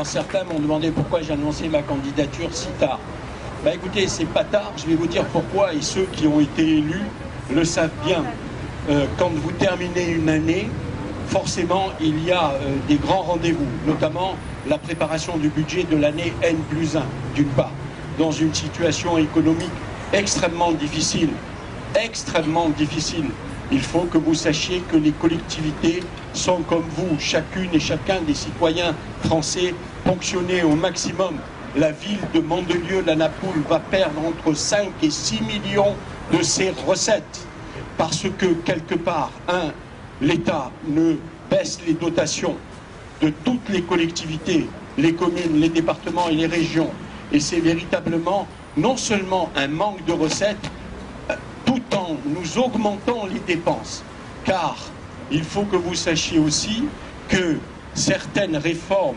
Alors certains m'ont demandé pourquoi j'ai annoncé ma candidature si tard. Bah écoutez, c'est pas tard, je vais vous dire pourquoi, et ceux qui ont été élus le savent bien. Quand vous terminez une année, forcément il y a des grands rendez-vous, notamment la préparation du budget de l'année N+1, d'une part, dans une situation économique extrêmement difficile. Il faut que vous sachiez que les collectivités sont comme vous, chacune et chacun des citoyens français, ponctionnés au maximum. La ville de Mandelieu-la-Napoule va perdre entre 5 et 6 millions de ses recettes. Parce que, quelque part, l'État ne baisse les dotations de toutes les collectivités, les communes, les départements et les régions. Et c'est véritablement non seulement un manque de recettes, tout en nous augmentant les dépenses. Car il faut que vous sachiez aussi que certaines réformes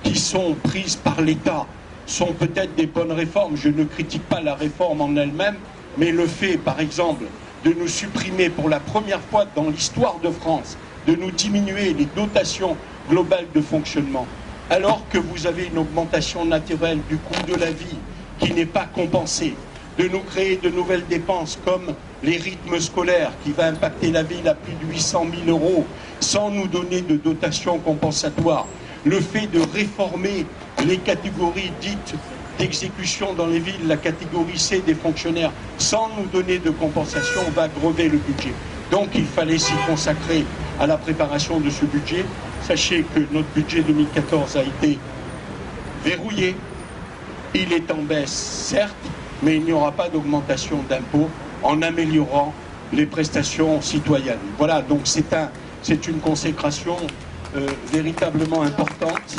qui sont prises par l'État sont peut-être des bonnes réformes. Je ne critique pas la réforme en elle-même, mais le fait, par exemple, de nous supprimer pour la première fois dans l'histoire de France, de nous diminuer les dotations globales de fonctionnement, alors que vous avez une augmentation naturelle du coût de la vie qui n'est pas compensée, de nous créer de nouvelles dépenses comme les rythmes scolaires qui va impacter la ville à plus de 800 000 € sans nous donner de dotation compensatoire, le fait de réformer les catégories dites d'exécution dans les villes, la catégorie C des fonctionnaires, sans nous donner de compensation, va grever le budget. Donc il fallait s'y consacrer à la préparation de ce budget. Sachez que notre budget 2014 a été verrouillé. Il est en baisse, certes, mais il n'y aura pas d'augmentation d'impôts en améliorant les prestations citoyennes. Voilà, donc c'est une consécration véritablement importante.